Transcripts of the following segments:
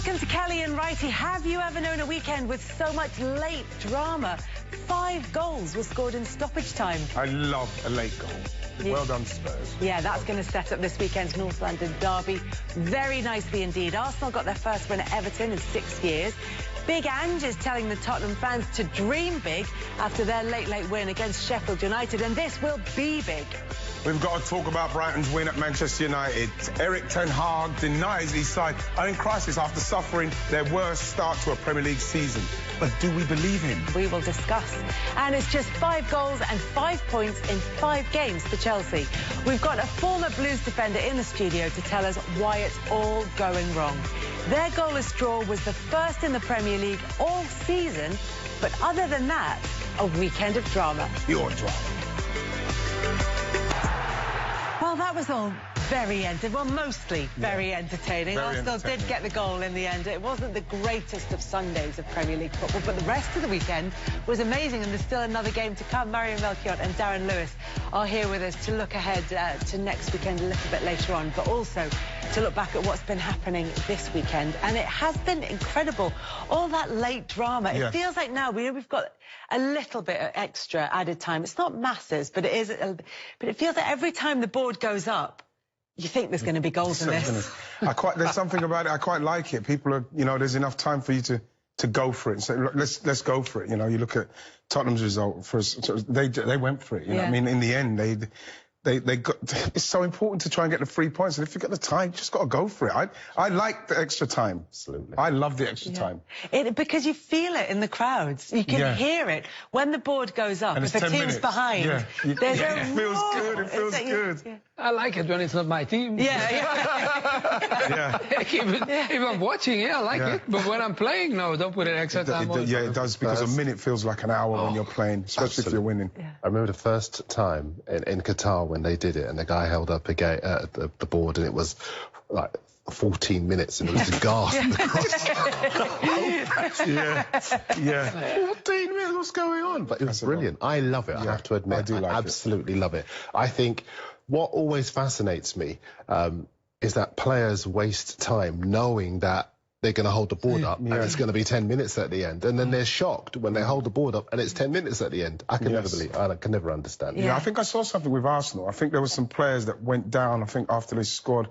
Welcome to Kelly and Wrighty. Have you ever known a weekend with so much late drama? 5 goals were scored in stoppage time. I love a late goal. Yeah. Well done, Spurs. Yeah, that's going to set up this weekend's North London derby very nicely indeed. Arsenal got their first win at Everton in 6 years. Big Ange is telling the Tottenham fans to dream big after their late win against Sheffield United, and this will be big. We've got to talk about Brighton's win at Manchester United. Erik ten Hag denies his side are in crisis after suffering their worst start to a Premier League season. But do we believe him? We will discuss. And it's just 5 goals and 5 points in 5 games for Chelsea. We've got a former Blues defender in the studio to tell us why it's all going wrong. Their goalless draw was the first in the Premier League all season, but other than that, a weekend of drama. Your drama. Well, that was all very mostly very entertaining. Arsenal did get the goal in the end. It wasn't the greatest of Sundays of Premier League football, but the rest of the weekend was amazing, and there's still another game to come. Marion Melchiot and Darren Lewis are here with us to look ahead to next weekend a little bit later on, but also to look back at what's been happening this weekend. And it has been incredible, all that late drama. It feels like now we've got a little bit of extra added time. It's not masses, but but it feels like every time the board goes up, you think there's going to be goals in this. There's something about it. I quite like it. People are, there's enough time for you to go for it. So let's go for it. You look at Tottenham's result. They went for it. You know what I mean? In the end, they got. It's so important to try and get the 3 points. And if you got the time, you just got to go for it. I like the extra time. Absolutely. I love the extra time. Because you feel it in the crowds. You can hear it when the board goes up. If the team's behind, there's it feels good. It feels good. I like it when it's not my team. If I'm watching it, I like it. But when I'm playing, no, don't put an extra time on. Yeah, it does, because a minute feels like an hour when you're playing, especially if you're winning. I remember the first time in Qatar when they did it, and the guy held up the board, and it was like 14 minutes, and it was a gasp. 14 minutes, what's going on? But it was brilliant. I love it, I have to admit. I absolutely love it. I think what always fascinates me is that players waste time knowing that they're going to hold the board up and it's going to be 10 minutes at the end, and then they're shocked when they hold the board up and it's 10 minutes at the end. I can never believe. I can never understand. I think I saw something with Arsenal. I think there were some players that went down, I think, after they scored.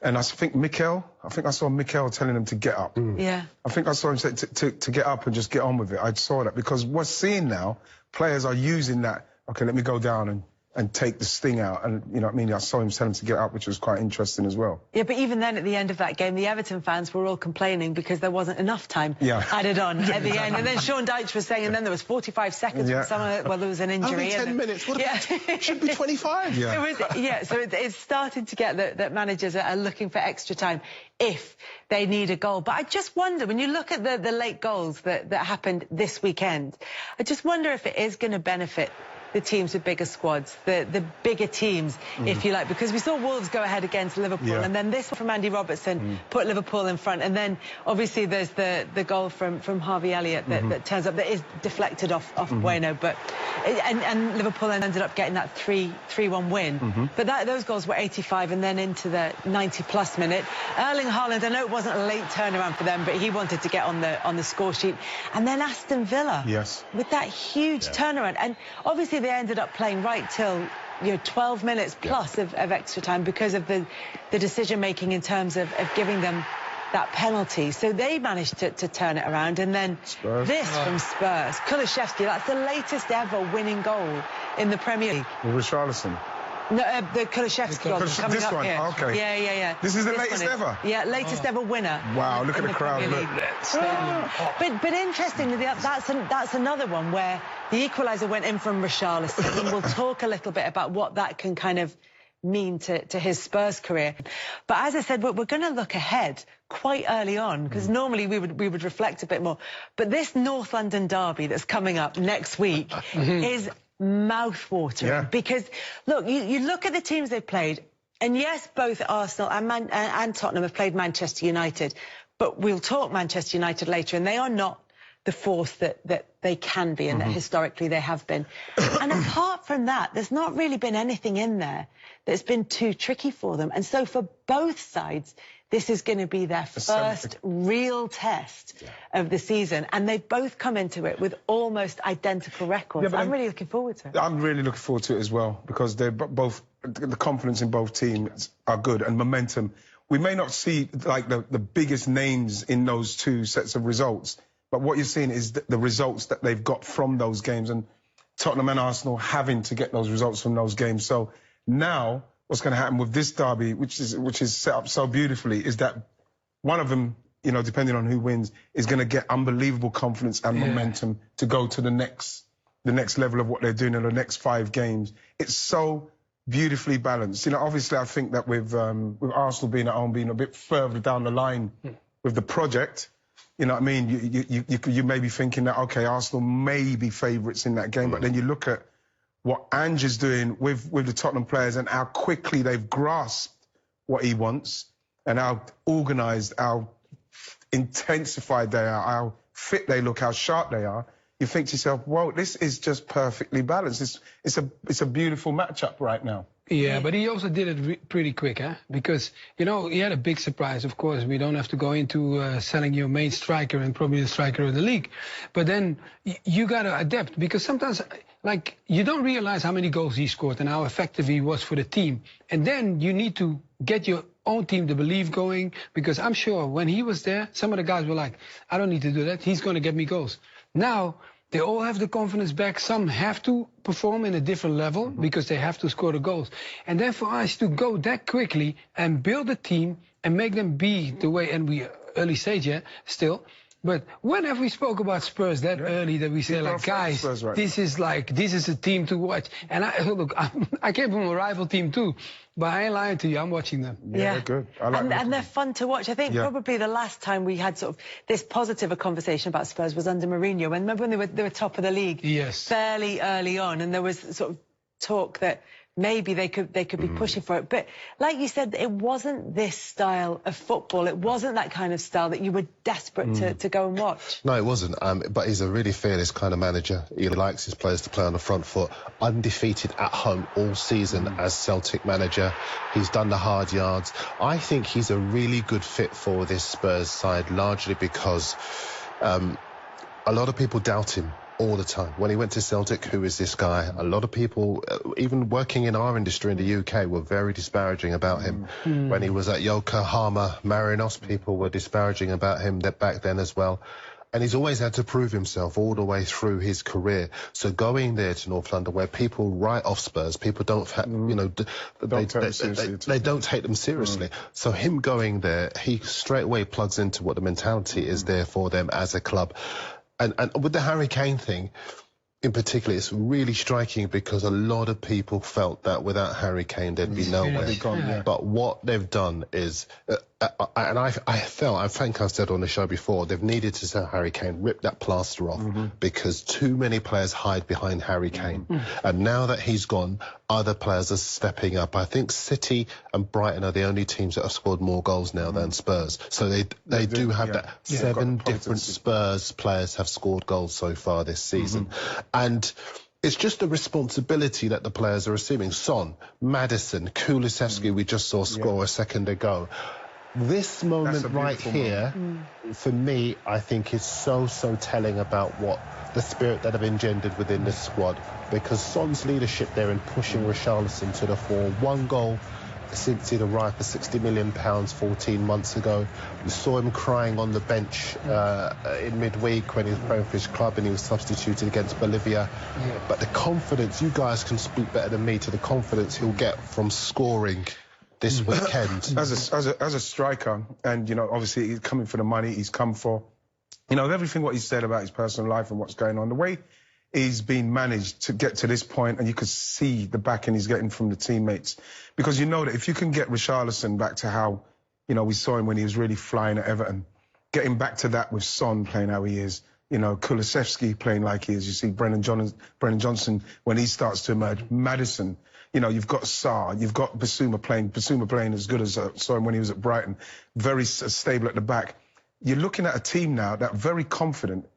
And I think I saw Mikel telling them to get up. I think I saw him say to get up and just get on with it. I saw that because we're seeing now players are using that. Okay, let me go down and take the sting out. And, you know what I mean? I saw him tell him to get up, which was quite interesting as well. Yeah, but even then, at the end of that game, the Everton fans were all complaining because there wasn't enough time added on at the end. And then Sean Dyche was saying, and then there was 45 seconds when there was an injury. Only 10 minutes. What it should be 25. So it's starting to get that managers are looking for extra time if they need a goal. But I just wonder, when you look at the late goals that happened this weekend, I just wonder if it is going to benefit the teams with bigger squads, the bigger teams, if you like, because we saw Wolves go ahead against Liverpool, and then this from Andy Robertson put Liverpool in front, and then obviously there's the goal from Harvey Elliott that turns up, that is deflected off Bueno, but and Liverpool then ended up getting that 3-1 win. But those goals were 85 and then into the 90-plus minute. Erling Haaland, I know it wasn't a late turnaround for them, but he wanted to get on the score sheet. And then Aston Villa with that huge turnaround, and obviously they ended up playing right till 12 minutes plus of extra time because of the decision making in terms of giving them that penalty. So they managed to turn it around. And then this from Spurs, Kulusevski, that's the latest ever winning goal in the Premier League. Richarlison. No, the Kulusevski goal coming this up one? here. Okay. Yeah. This is the latest ever? Yeah, latest ever winner. Wow, look at the crowd. Look. But interestingly, that's another one where the equaliser went in from Richarlison, and we'll talk a little bit about what that can kind of mean to his Spurs career. But as I said, we're going to look ahead quite early on, because normally we would reflect a bit more. But this North London derby that's coming up next week is mouth-watering, because look, you look at the teams they've played, and yes, both Arsenal and Tottenham have played Manchester United, but we'll talk Manchester United later, and they are not the force that they can be and that historically they have been. And apart from that, there's not really been anything in there that's been too tricky for them. And so for both sides, this is going to be their first real test of the season, and they've both come into it with almost identical records. I'm really looking forward to it. I'm really looking forward to it as well, because they're both, the confidence in both teams are good, and momentum. We may not see like the biggest names in those two sets of results, but what you're seeing is the results that they've got from those games, and Tottenham and Arsenal having to get those results from those games. So now what's going to happen with this derby, which is set up so beautifully, is that one of them, you know, depending on who wins, is going to get unbelievable confidence and momentum to go to the next level of what they're doing in the next 5 games. It's so beautifully balanced. You know, obviously I think that with Arsenal being at home, being a bit further down the line with the project, you know what I mean, you may be thinking that, okay, Arsenal may be favourites in that game, but then you look at what Ange is doing with the Tottenham players and how quickly they've grasped what he wants and how organised, how intensified they are, how fit they look, how sharp they are. You think to yourself, well, this is just perfectly balanced. It's a beautiful matchup right now. Yeah, but he also did it pretty quick, huh? Because, you know, he had a big surprise. Of course, we don't have to go into selling your main striker and probably the striker of the league. But then you got to adapt, because sometimes, like, you don't realize how many goals he scored and how effective he was for the team. And then you need to get your own team to believe going, because I'm sure when he was there, some of the guys were like, I don't need to do that. He's going to get me goals. Now, they all have the confidence back. Some have to perform in a different level because they have to score the goals. And then for us to go that quickly and build a team and make them be the way, and we early stage, still. But when have we spoke about Spurs that early that we say, like, guys, this is a team to watch? And I came from a rival team too, but I ain't lying to you, I'm watching them. Yeah, they're good. I like and they're fun to watch. I think probably the last time we had sort of this positive a conversation about Spurs was under Mourinho. And remember when they were top of the league fairly early on, and there was sort of talk that maybe they could be pushing for it. But like you said, it wasn't this style of football. It wasn't that kind of style that you were desperate to go and watch. No, it wasn't. But he's a really fearless kind of manager. He likes his players to play on the front foot. Undefeated at home all season as Celtic manager. He's done the hard yards. I think he's a really good fit for this Spurs side, largely because a lot of people doubt him all the time. When he went to Celtic, who is this guy? A lot of people, even working in our industry in the UK, were very disparaging about him. When he was at Yokohama Marinos, people were disparaging about him back then as well. And he's always had to prove himself all the way through his career. So going there to North London, where people write off Spurs, people don't, you know, they don't take them seriously. So him going there, he straight away plugs into what the mentality is there for them as a club. And with the Harry Kane thing, in particular, it's really striking because a lot of people felt that without Harry Kane, they'd be nowhere. But what they've done is, and I think I've said on the show before, they've needed to sell Harry Kane, rip that plaster off, because too many players hide behind Harry Kane. And now that he's gone, other players are stepping up. I think City and Brighton are the only teams that have scored more goals now than Spurs. So they do have that. 7 different Spurs players have scored goals so far this season. And it's just a responsibility that the players are assuming. Son, Maddison, Kulusevski, we just saw score a second ago. This moment right here, for me, I think is so telling about what the spirit that have engendered within this squad. Because Son's leadership there in pushing Richarlison to the fore. 1 goal since he'd arrived for £60 million 14 months ago. We saw him crying on the bench in midweek when he was playing for his club and he was substituted against Bolivia. But the confidence, you guys can speak better than me to the confidence he'll get from scoring this weekend. As a striker, and, you know, obviously he's coming for the money he's come for. You know, everything what he said about his personal life and what's going on, the way he's been managed to get to this point, and you could see the backing he's getting from the teammates. Because you know that if you can get Richarlison back to how, you know, we saw him when he was really flying at Everton, getting back to that with Son playing how he is, you know, Kulusevski playing like he is, you see Brennan Johnson when he starts to emerge, Maddison, you know, you've got Sarr, you've got Basuma playing as good as saw him when he was at Brighton, very stable at the back. You're looking at a team now that are very confident,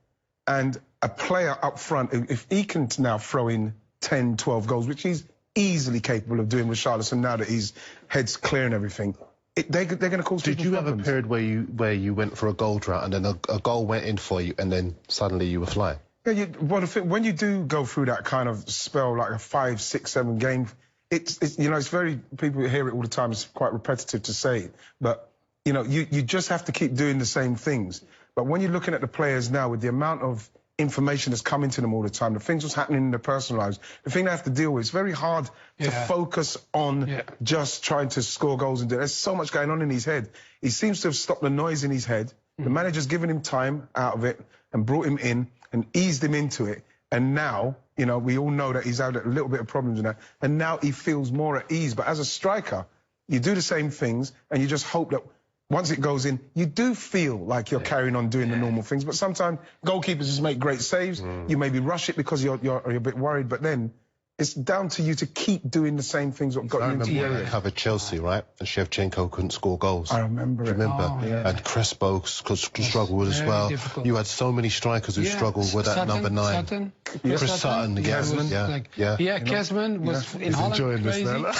and a player up front, if he can now throw in 10, 12 goals, which he's easily capable of doing with Richarlison now that his head's clear and everything, they're going to cause Did you problems. have a period where you went for a goal drought and then a goal went in for you and then suddenly you were flying? Yeah, when you do go through that kind of spell, like a 5, 6, 7 game, it's you know, it's very, people hear it all the time, it's quite repetitive to say it, but, you know, you just have to keep doing the same things. But when you're looking at the players now, with the amount of information that's coming to them all the time, the things that's happening in their personal lives, the thing they have to deal with, it's very hard to focus on just trying to score goals and do it. There's so much going on in his head. He seems to have stopped the noise in his head. The manager's given him time out of it and brought him in and eased him into it. And now, you know, we all know that he's had a little bit of problems in that. And now he feels more at ease. But as a striker, you do the same things and you just hope that once it goes in, you do feel like you're carrying on doing the normal things. But sometimes goalkeepers just make great saves. You maybe rush it because you're a bit worried. But then it's down to you to keep doing the same things that got you into the area. I covered Chelsea, right? And Shevchenko couldn't score goals. I remember it. And Crespo struggled as well. Difficult. You had so many strikers who struggled with that number 9. Sutton. Chris Sutton, Kesman was in Holland. Enjoying this now.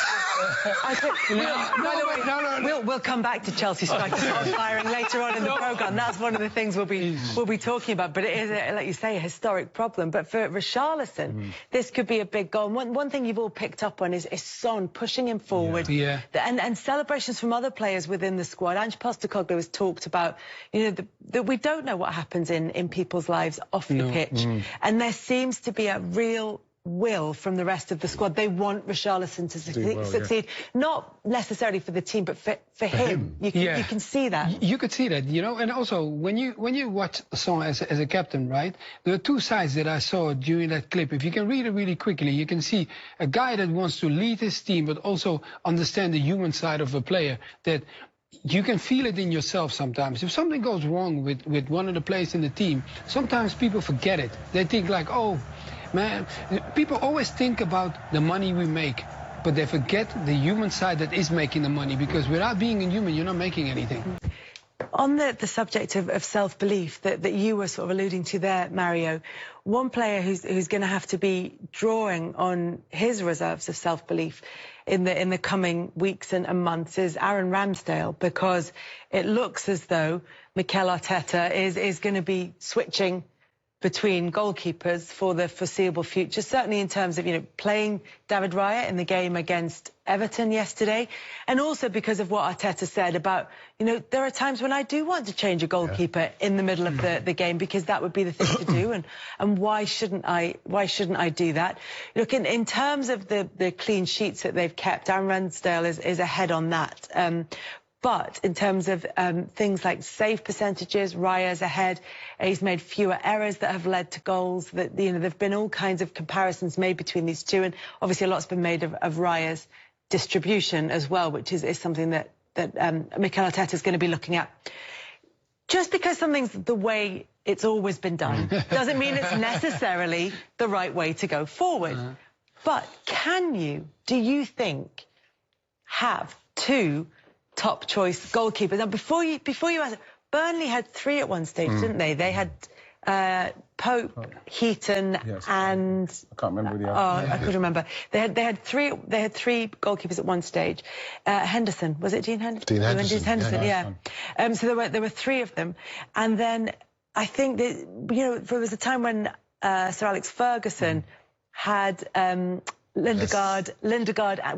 We'll come back to Chelsea strikers firing later on in the programme. That's one of the things we'll be talking about. But it is, like you say, a historic problem. But for Richarlison, this could be a big goal. And one thing you've all picked up on is Son pushing him forward. And celebrations from other players within the squad. Ange Postecoglou has talked about, you know, that we don't know what happens in people's lives off the pitch. And there seems to be a real will from the rest of the squad. They want Richarlison to succeed, not necessarily for the team, but for him. You can see that. You could see that, you know. And also, when you watch Son as a captain, right, there are two sides that I saw during that clip. If you can read it really quickly, you can see a guy that wants to lead his team, but also understand the human side of a player, that you can feel it in yourself sometimes. If something goes wrong with one of the players in the team, sometimes people forget it. They think like, oh, man, people always think about the money we make, but they forget the human side that is making the money, because without being a human, you're not making anything. On the subject of self-belief that you were sort of alluding to there, Mario, one player who's going to have to be drawing on his reserves of self-belief in the coming weeks and months is Aaron Ramsdale, because it looks as though Mikel Arteta is going to be switching between goalkeepers for the foreseeable future, certainly in terms of, you know, playing David Raya in the game against Everton yesterday, and also because of what Arteta said about, you know, there are times when I do want to change a goalkeeper in the middle of the game, because that would be the thing to do, and why shouldn't I do that? Look, in terms of the clean sheets that they've kept, Aaron Ramsdale is ahead on that. But in terms of things like save percentages, Raya's ahead. He's made fewer errors that have led to goals. That, you know, there've been all kinds of comparisons made between these two, and obviously a lot's been made of Raya's distribution as well, which is something that Mikel Arteta is going to be looking at. Just because something's the way it's always been done doesn't mean it's necessarily the right way to go forward. But do you think, have two top choice goalkeepers? Now, before you answer, Burnley had 3 at one stage, didn't they? They had Pope, Heaton, and I can't remember the other. I couldn't remember. They had 3 goalkeepers at one stage. Henderson, was it Dean Henderson? Dean Henderson. Yeah. So there were 3 of them, and then I think that, you know, there was a time when Sir Alex Ferguson had Lindegaard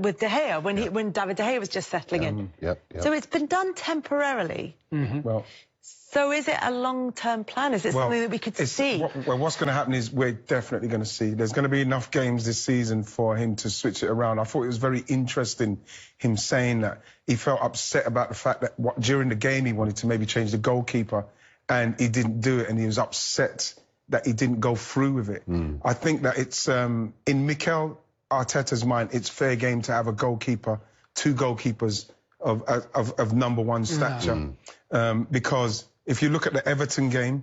with De Gea when David De Gea was just settling in. So it's been done temporarily. Well, so is it a long-term plan? Is it something that we could see? Well, what's going to happen is we're definitely going to see. There's going to be enough games this season for him to switch it around. I thought it was very interesting, him saying that he felt upset about the fact that during the game he wanted to maybe change the goalkeeper and he didn't do it, and he was upset that he didn't go through with it. I think that it's in Mikel Arteta's mind, it's fair game to have a goalkeeper, 2 goalkeepers of #1 stature, because if you look at the Everton game,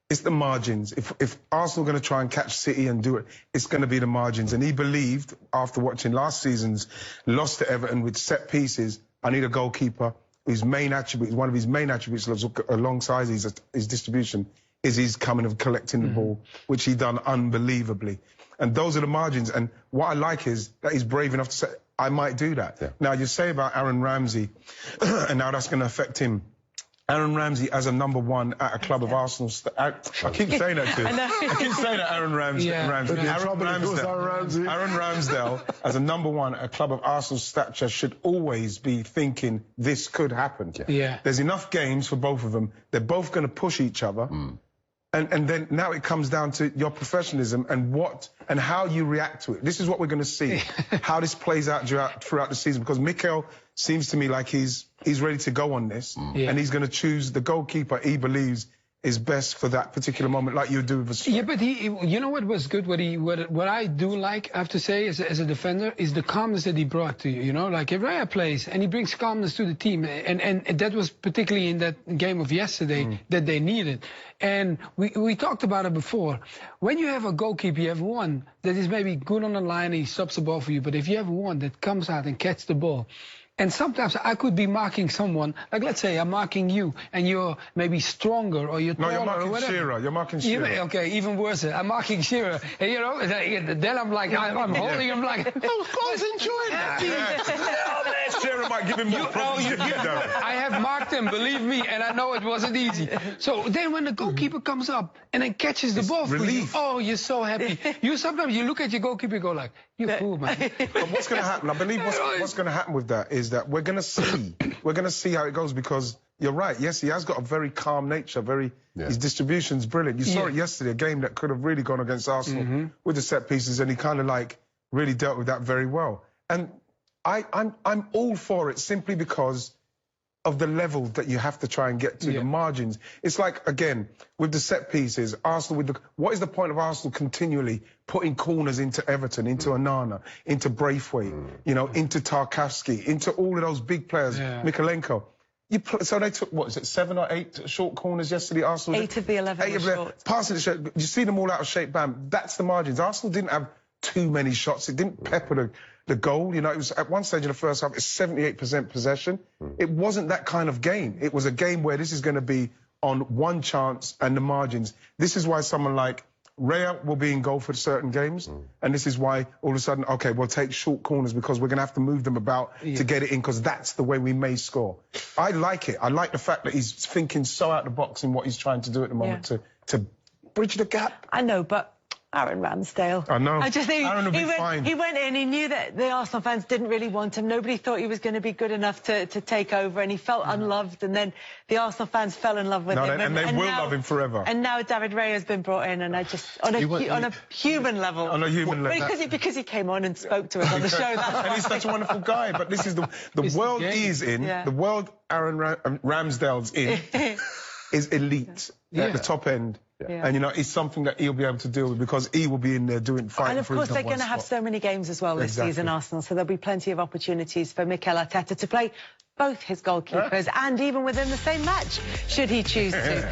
it's the margins. If Arsenal are going to try and catch City and do it, it's going to be the margins. And he believed, after watching last season's loss to Everton with set pieces, I need a goalkeeper whose main attribute, one of his main attributes alongside his distribution, is he's coming and collecting the ball, which he done unbelievably. And those are the margins. And what I like is that he's brave enough to say, I might do that. Yeah. Now, you say about Aaron Ramsey, and now that's going to affect him. Aaron Ramsey as a number one at a club of Arsenal. I keep saying that too. I keep saying that Aaron Ramsey. Aaron Ramsdale as a number one at a club of Arsenal stature should always be thinking this could happen. Yeah. There's enough games for both of them. They're both going to push each other. And then now it comes down to your professionalism and how you react to it. This is what we're going to see, how this plays out throughout the season. Because Mikel seems to me like he's ready to go on this, and he's going to choose the goalkeeper he believes is best for that particular moment, like you do with a strike. Yeah, but you know what was good? What I do like, I have to say, as a defender, is the calmness that he brought to you. You know, like if Raya plays and he brings calmness to the team, and that was particularly in that game of yesterday that they needed. And we talked about it before. When you have a goalkeeper, you have one that is maybe good on the line and he stops the ball for you. But if you have one that comes out and catches the ball. And sometimes I could be marking someone, like let's say I'm marking you, and you're maybe stronger or you're taller or whatever. No, you're marking Shearer. Okay, even worse. I'm marking Shearer. And, you know, then I'm like, I'm holding him like, oh, I was enjoying that. Shearer might give him more problems than you, though. I have marked him, believe me, and I know it wasn't easy. So then when the goalkeeper comes up and then catches the ball for you, oh, you're so happy. Sometimes you look at your goalkeeper and go like, you fool, man. But what's going to happen? I believe what's going to happen with that is that we're going to see how it goes, because you're right. Yes, he has got a very calm nature. His distribution's brilliant. You saw it yesterday, a game that could have really gone against Arsenal with the set pieces, and he kind of like really dealt with that very well. And I'm all for it simply because of the level that you have to try and get to, the margins. It's like, again, with the set pieces, Arsenal what is the point of Arsenal continually putting corners into Everton, into Onana, into Braithwaite, you know, into Tarkowski, into all of those big players, Mikalenko. So they took, what is it, 7 or 8 short corners yesterday, Arsenal? 8 of the 11 were short. Passing the shape, you see them all out of shape, bam, that's the margins. Arsenal didn't have too many shots. It didn't pepper the goal. You know, it was at one stage in the first half, it's 78% possession. It wasn't that kind of game. It was a game where this is going to be on one chance and the margins. This is why someone like Raya will be in goal for certain games, and this is why all of a sudden, okay, we'll take short corners because we're going to have to move them about to get it in, because that's the way we may score. I like it. I like the fact that he's thinking so out the box in what he's trying to do at the moment to bridge the gap. I know, but Aaron Ramsdale. I know. I just think Aaron will be fine. He went in, he knew that the Arsenal fans didn't really want him. Nobody thought he was going to be good enough to take over, and he felt unloved, and then the Arsenal fans fell in love with him. And they will love him forever. And now David Raya has been brought in, and I just, on a human level. On a human level. Because he came on and spoke to us on the show. And he's such a wonderful guy, but this is the world he's in, the world Aaron Ramsdale's in, is elite at the top end. And, you know, it's something that he'll be able to deal with because he will be in there fighting for his number one spot. And, of course, they're going to have so many games as well this season, Arsenal, so there'll be plenty of opportunities for Mikel Arteta to play both his goalkeepers and even within the same match, should he choose to.